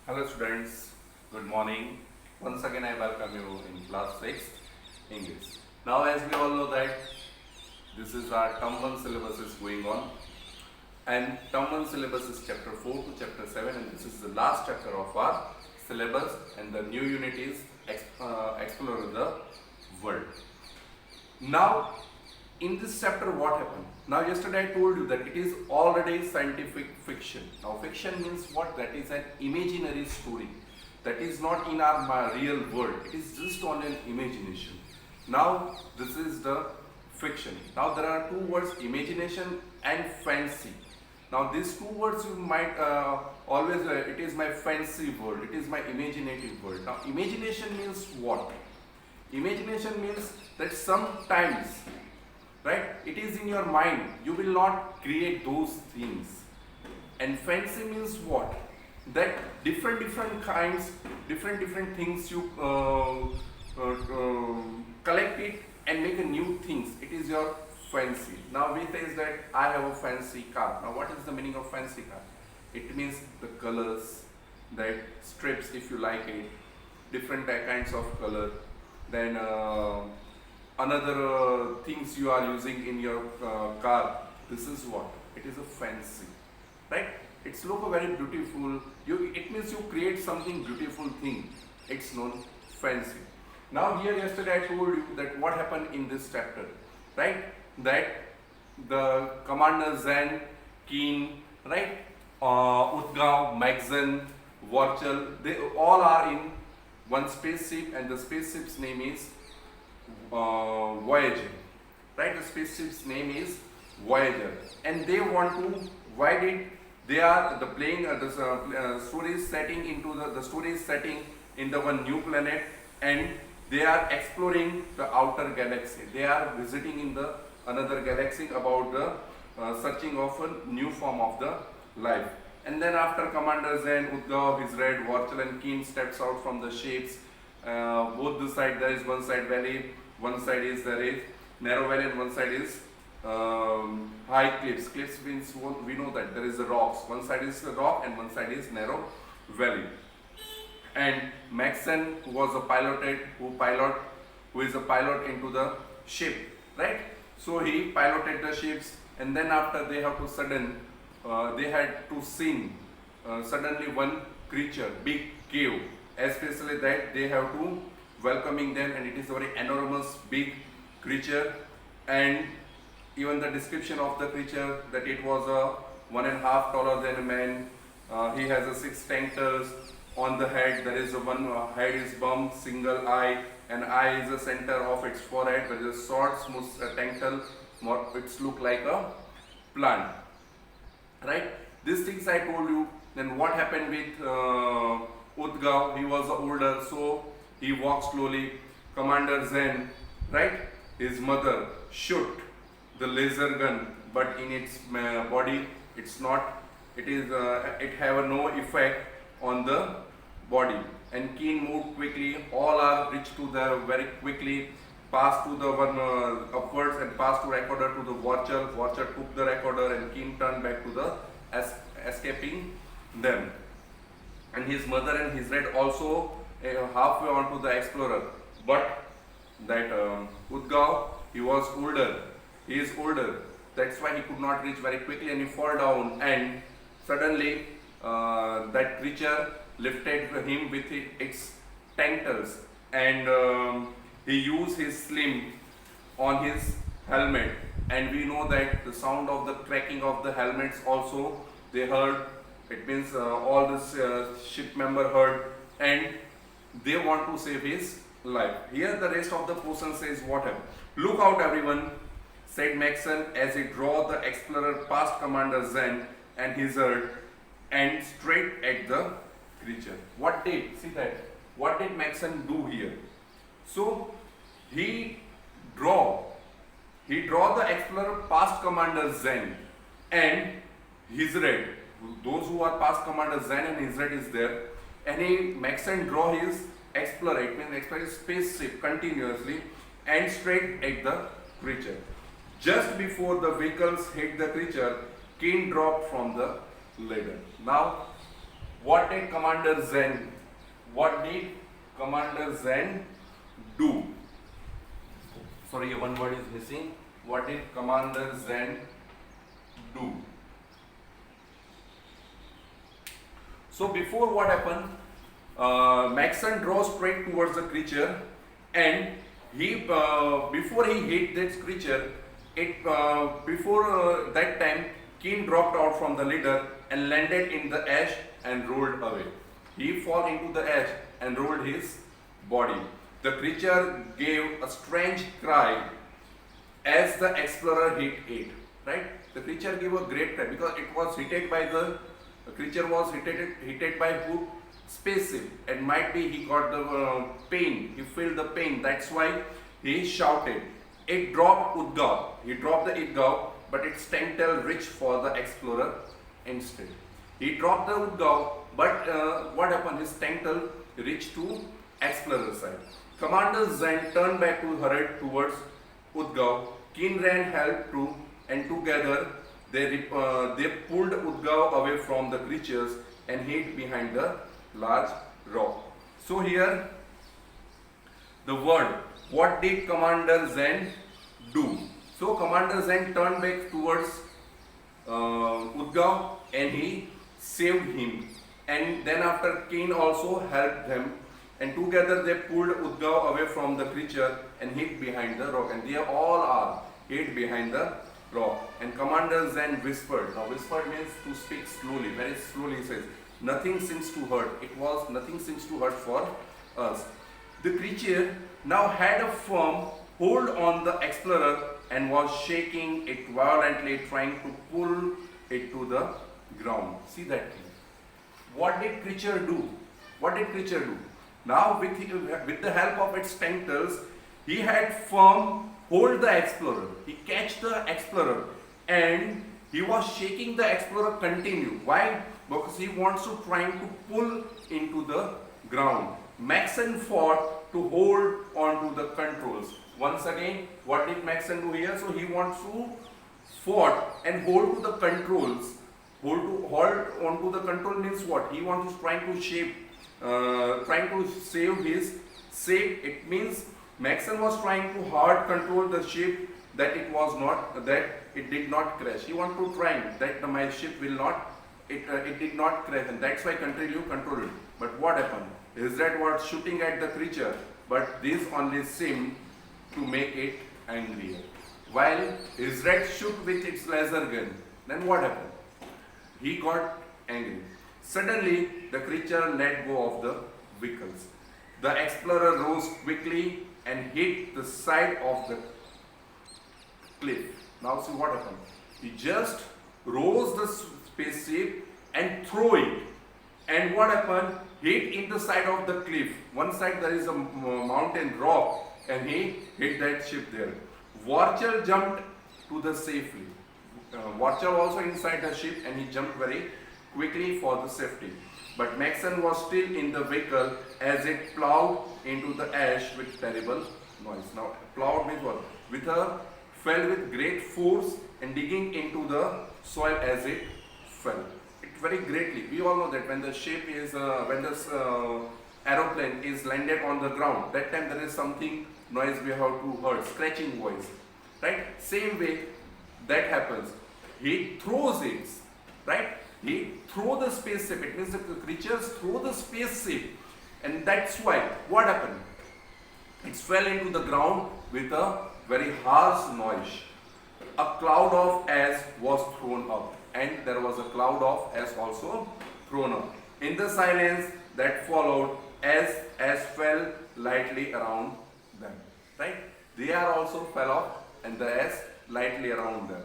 Hello students, good morning. Once again I welcome you in class 6 English. Now as we all know that this is our term 1 syllabus is going on, and term 1 syllabus is chapter 4 to chapter 7, and this is the last chapter of our syllabus, and the new unit is Explore the World. Now in this chapter what happened? Now yesterday I told you that it is already scientific fiction. Now fiction means what? That is an imaginary story. That is not in our real world. It is just on an imagination. Now this is the fiction. Now there are two words, imagination and fancy. Now these two words you might always, it is my fancy world, it is my imaginative world. Now imagination means what? Imagination means that sometimes, right, it is in your mind, you will not create those things. And fancy means what? That different kinds, different things you collect it and make a new things. It is your fancy. Now we say that I have a fancy car. Now what is the meaning of fancy car? It means the colors, that strips if you like it, different kinds of color. Then another things you are using in your car. This is what? It is a fancy, right? It's look very beautiful. It means you create something beautiful thing. It's known fancy. Now here yesterday I told you that what happened in this chapter, right? That the commander Zen, Keen, right? Utgao, Maxen, Vorchel, they all are in one spaceship, and the spaceship's name is Voyager, right? The spaceship's name is Voyager, and they want to. Why did they are the playing the story is setting into the story is setting in the one new planet, and they are exploring the outer galaxy. They are visiting in the another galaxy about the searching of a new form of the life. And then after Commander Zen, Udgav, his red, Vorchel and Keen steps out from the ships. Both the side there is one side valley, one side is there is narrow valley, and one side is high cliffs. Cliffs means we know that there is a rocks. One side is a rock and one side is narrow valley. And Maxen, who is a pilot into the ship, right? So he piloted the ships, and then after they have to they had to sing suddenly one creature, big cave, especially that they have to welcoming them, and it is a very enormous big creature. And even the description of the creature, that it was a 1.5 taller than a man. He has a 6 tentacles on the head. There is a one head is bump, single eye, and eye is the center of its forehead. There is a short smooth tentacle. It's look like a plant, right? These things I told you. Then what happened with Udgav? He was older, so he walked slowly. Commander Zen, right? His mother shoot the laser gun, but in its body, it's not. It is. It have no effect on the body. And Keen moved quickly. All are reached to the very quickly. Passed to the one upwards and passed to recorder to the Vorchel. Vorchel took the recorder, and Keen turned back to the escaping them. And his mother and his red also halfway onto the explorer. But that Udgav, he was older. He is older. That's why he could not reach very quickly, and he fall down. And suddenly that creature lifted him with its tentacles, and he used his sling on his helmet. And we know that the sound of the cracking of the helmets also they heard. It means all this ship member heard, and they want to save his life. Here the rest of the portion says what happened. Look out everyone, said Maxen as he drove the explorer past Commander Zen and his herd and straight at the creature. What did Maxen do here? So he draw the explorer past Commander Zen and his red. Those who are past Commander Zen and his red is there, and Maxen draw his explorer. It means explorer spaceship continuously and straight at the creature. Just before the vehicles hit the creature, Keen dropped from the ladder. Now What did Commander Zen? What did Commander Zen do? Sorry, one word is missing. What did Commander Zen do? So before, what happened? Maxon draws straight towards the creature, and he before he hit this creature, before that time, Keen dropped out from the leader and landed in the ash and rolled away. He fell into the ash and rolled his body. The creature gave a strange cry as the explorer hit it. Right? The creature gave a great cry because it was hit by the creature was hit by who? Spaceship, and might be he got the pain. He felt the pain. That's why he shouted. It dropped Udgao. He dropped the Udgao, but its tentacle reached for the explorer instead. He dropped the Udgao, but what happened? His tentacle reached to explorer's side. Commander Zen turned back to hurried towards Udgao. Keen ran help too, and together they pulled Udgao away from the creatures and hid behind the large rock. So here the word, what did Commander Zen do? So Commander Zen turned back towards Udgao and he saved him, and then after Keen also helped them, and together they pulled Udgao away from the creature and hid behind the rock, and they all are hid behind the rock. And Commander Zen whispered. Now whispered means to speak slowly, very slowly. He says, nothing seems to hurt. It was nothing seems to hurt for us. The creature now had a firm hold on the explorer and was shaking it violently, trying to pull it to the ground. See that thing. What did creature do? What did creature do? Now with the help of its tentacles, he had firm hold the explorer. He catch the explorer and he was shaking the explorer continue. Why? Because he wants to trying to pull into the ground. Maxon fought to hold on to the controls. Once again, what did Maxon do here? So he wants to fought and hold to the controls. Hold on to the control means what? He wants to trying to save his shape. It means Maxon was trying to hard control the ship that it did not crash. He want to try that my ship will not. It did not crash, and that's why continue control it. But what happened? Israel was shooting at the creature, but this only seemed to make it angrier. While Israel shoot with its laser gun, then what happened? He got angry. Suddenly, the creature let go of the vehicles. The explorer rose quickly and hit the side of the cliff. Now see what happened. He just rose the spaceship and threw it. And what happened? Hit in the side of the cliff. One side there is a mountain rock, and he hit that ship there. Warchel jumped to the safely. Warchel also inside the ship, and he jumped very quickly for the safety. But Maxon was still in the vehicle as it plowed into the ash with terrible noise. Now, plowed means what? Fell with great force and digging into the soil as it fell. It very greatly. We all know that when the ship is, when this aeroplane is landed on the ground, that time there is something noise we have to hear, scratching voice. Right? Same way that happens. He throws it, right? He throw the spaceship. It means the creatures throw the spaceship, and that's why what happened? It fell into the ground with a very harsh noise. A cloud of ash was thrown up, and there was a cloud of ash also thrown up. In the silence that followed, ash fell lightly around them. Right? They are also fell off, and the ash lightly around them.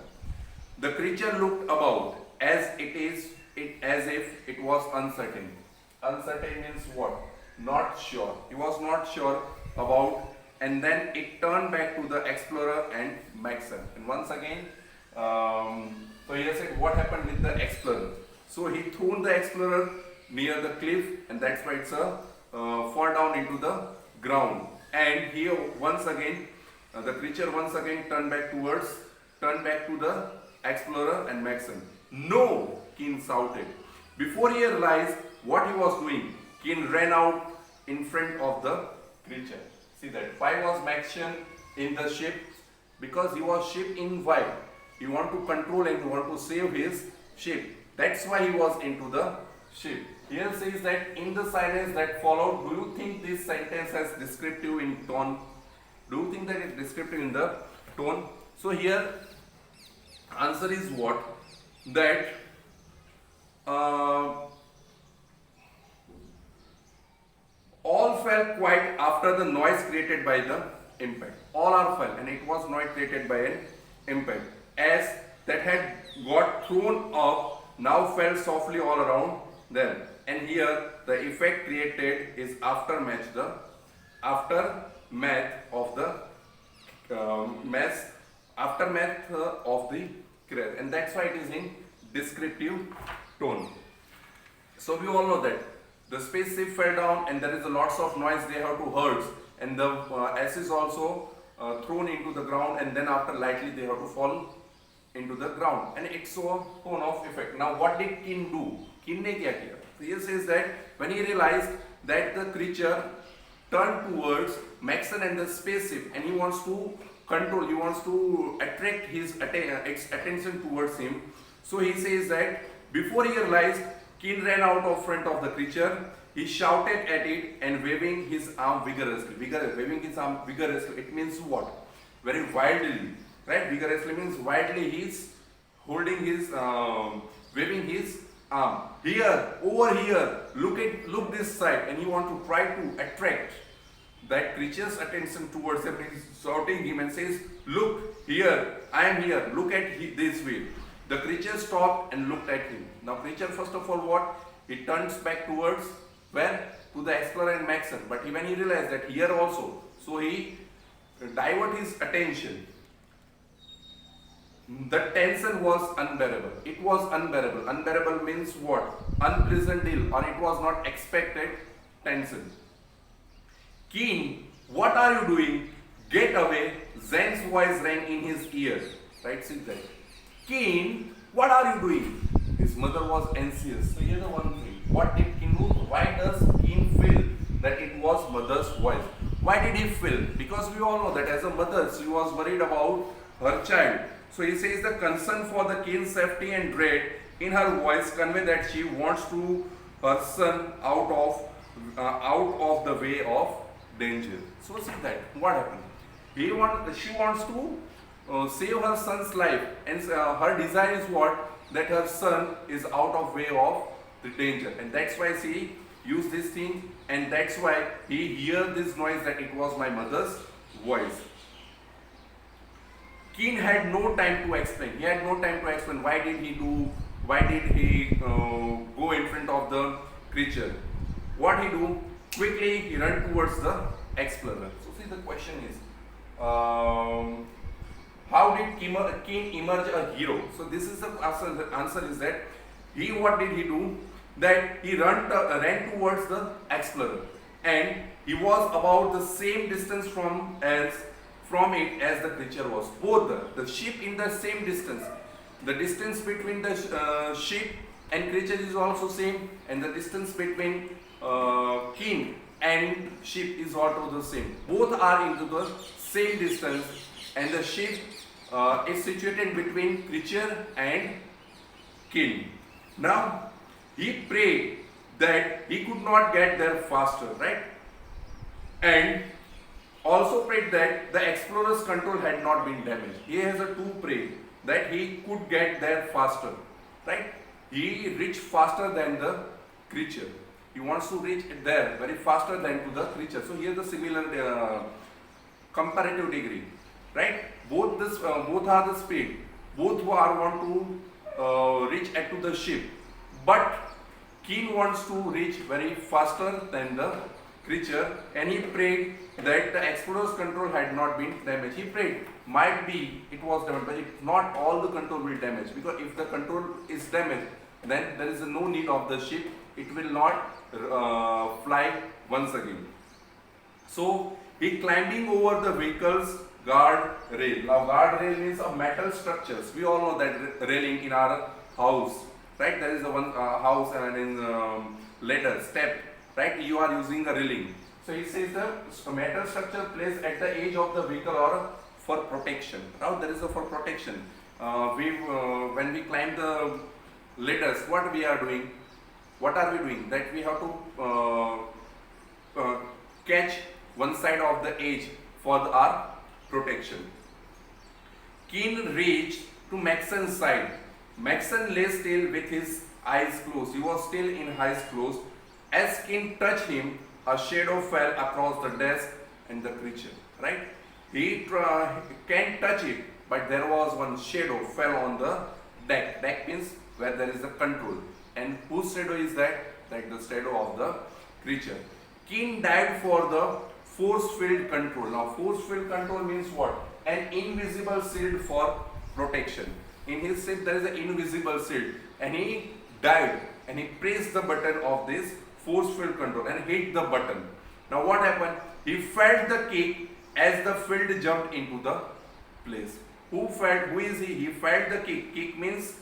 The creature looked about as if it was uncertain. Uncertain means what? Not sure. He was not sure about, and then it turned back to the explorer and Maxon. And once again, so he said what happened with the explorer. So he threw the explorer near the cliff, and that's why it's a fall down into the ground. And here once again, the creature once again turned back to the explorer and Maxon. No, Keen shouted. Before he realized what he was doing? Keen ran out in front of the creature. See that. Why was Maxian in the ship? Because he was ship in white. He want to control and he want to save his ship. That's why he was into the ship. Here says that in the silence that followed, do you think this sentence has descriptive in tone? Do you think that it's descriptive in the tone? So here answer is what? That all fell quiet after the noise created by the impact. All are fell, and it was noise created by an impact. As that had got thrown up, now fell softly all around them. And here the effect created is aftermath, the aftermath of the aftermath of the crash, and that's why it is in descriptive tone. So we all know that the spaceship fell down and there is a lots of noise they have to heard, and the S is also thrown into the ground, and then after lightly they have to fall into the ground, and it's a tone of effect. Now what did Keen do? Keen ne kya kiya? So here says that when he realized that the creature turned towards Maxon and the spaceship, and he wants to control, he wants to attract his attention towards him. So he says that before he realized, Keen ran out of front of the creature. He shouted at it and waving his arm vigorously. Waving his arm vigorously. It means what? Very wildly, right? Vigorously means wildly. He's holding his, waving his arm. Here, over here, look this side, and you want to try to attract that creature's attention towards him. He's shouting him and says, "Look here, I am here. Look at this way." The creature stopped and looked at him. Now, creature first of all, what? He turns back towards where? To the explorer and Maxon. But when he realized that here also, so he divert his attention. The tension was unbearable. It was unbearable. Unbearable means what? Unpleasant ill, or it was not expected tension. Keen, what are you doing? Get away. Zhang's voice rang in his ears. Right, see that. Keen, what are you doing? His mother was anxious. So here's the one thing. What did Keen do? Why does Keen feel that it was mother's voice? Why did he feel? Because we all know that as a mother, she was worried about her child. So he says the concern for the Keen's safety and dread in her voice convey that she wants to her son out of the way of danger. So see that what happened. She wants to save her son's life, and her desire is what? That her son is out of way of the danger, and that's why she used this thing, and that's why he heard this noise that it was my mother's voice. Keen had no time to explain. He had no time to explain why did he go in front of the creature. What he do? Quickly he ran towards the explorer. So see, the question is, how did Keen emerge a hero? So this is the answer is that what did he do? That he ran towards the explorer, and he was about the same distance from it as the creature was. Both the ship in the same distance. The distance between the ship and creature is also same, and the distance between Keen and ship is also the same. Both are into the same distance, and the ship is situated between creature and Keen. Now he prayed that he could not get there faster, right? And also prayed that the explorer's control had not been damaged. He has a two pray that he could get there faster, right? He reached faster than the creature. He wants to reach there very faster than to the creature. So here the similar comparative degree, right? Both are the speed. Both want to reach to the ship, but Keen wants to reach very faster than the creature, and he prayed that the explorer's control had not been damaged. He prayed, might be it was damaged, but if not all the control will damage, because if the control is damaged, then there is no need of the ship. It will not fly once again. So he climbing over the vehicle's guard rail. Now guard rail means of metal structures. We all know that railing in our house, right? There is a one house and in ladder, step, right? You are using a railing. So it says the metal structure placed at the edge of the vehicle or for protection. Now there is a for protection. When we climb the ladders, what we are doing? What are we doing? That we have to catch one side of the edge for our protection. Keane reached to Maxon's side. Maxon lay still with his eyes closed. He was still in eyes closed. As Keane touched him, a shadow fell across the desk and the creature. Right? He can't touch it, but there was one shadow fell on the deck. Deck means where there is a control. And whose shadow is that? That the shadow of the creature. Keane dived for the force field control. Now force field control means what? An invisible shield for protection. In his ship there is an invisible shield, and he dived and he pressed the button of this force field control and hit the button. Now what happened? He felt the kick as the field jumped into the place. Who is he? He felt the kick. Kick means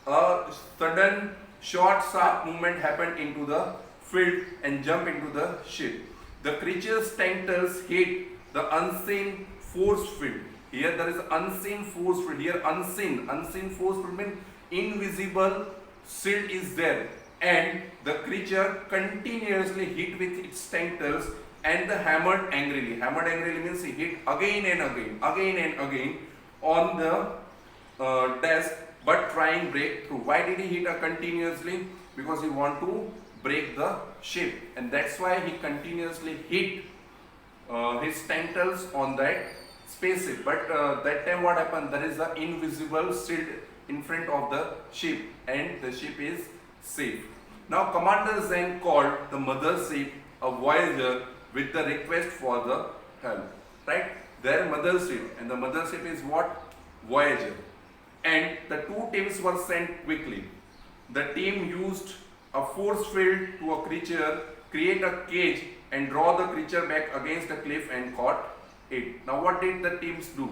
a sudden short sharp movement happened into the field and jump into the ship. The creature's tentacles hit the unseen force field. Here there is unseen force field. Here unseen force field means invisible shield is there, and the creature continuously hit with its tentacles and the hammered angrily. Hammered angrily means he hit again and again on the desk, but trying break through. Why did he hit continuously? Because he want to break the ship, and that's why he continuously hit his tentacles on that spaceship. But that time what happened? There is an invisible shield in front of the ship, and the ship is safe. Now Commander Zhang called the mothership a Voyager with the request for the help. Right? Their mothership, and the mothership is what? Voyager. And the two teams were sent quickly. The team used a force field to a creature, create a cage and draw the creature back against the cliff and caught it. Now what did the teams do?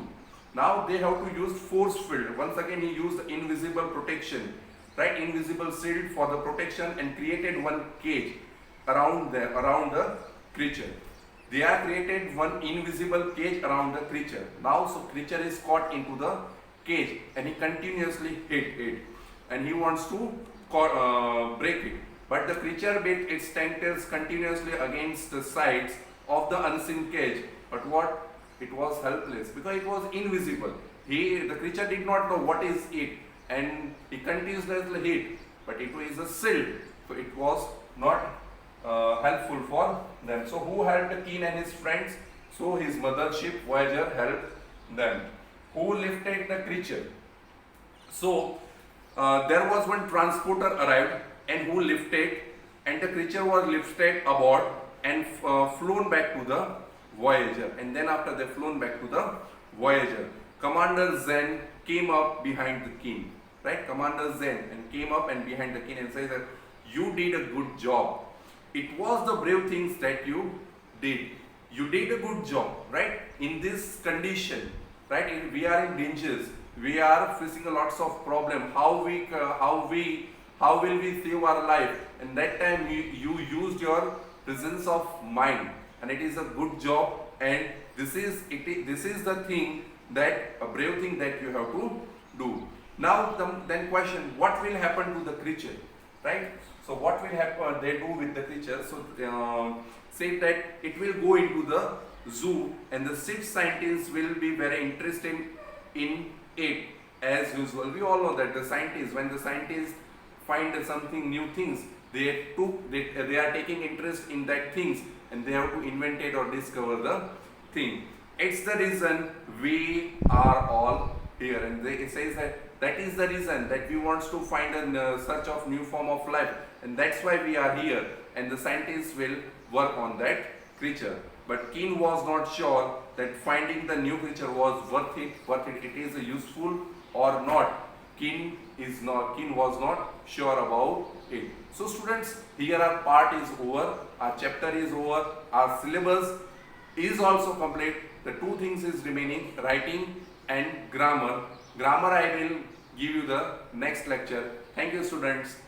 Now they have to use force field. Once again he used invisible protection, right? Invisible shield for the protection, and created one cage around the creature. They have created one invisible cage around the creature. Now so creature is caught into the cage and he continuously hit it, and he wants to break it. But the creature bit its tentacles continuously against the sides of the unseen cage. But what? It was helpless because it was invisible. The creature did not know what is it, and he continuously hit, but it was a shield, so it was not helpful for them. So who helped Keane and his friends? So his mothership Voyager helped them. Who lifted the creature? So there was one transporter arrived, and who lifted, and the creature was lifted aboard and flown back to the Voyager. And then after they flown back to the Voyager, Commander Zhang came up behind the Keane, right? Commander Zhang and came up and behind the Keane and says that you did a good job. It was the brave things that you did. You did a good job, right? In this condition, right? We are in dangers. We are facing a lots of problem. How will we save our life? And that time you used your presence of mind, and it is a good job. And this is the thing, that a brave thing that you have to do. Now then question, what will happen to the creature, right? So what will happen? They do with the creature. So say that it will go into the zoo, and the ship scientists will be very interested in it as usual. We all know that the scientists, when the scientists find something new things, they are taking interest in that things, and they have to invent it or discover the thing. It's the reason we are all here, and it says that is the reason that we want to find a search of new form of life, and that's why we are here, and the scientists will work on that creature. But Keane was not sure that finding the new creature was worth it, it is useful or not. Keane was not sure about it. So students, here our part is over, our chapter is over, our syllabus is also complete. The two things is remaining, writing and grammar. Grammar I will give you the next lecture. Thank you, students.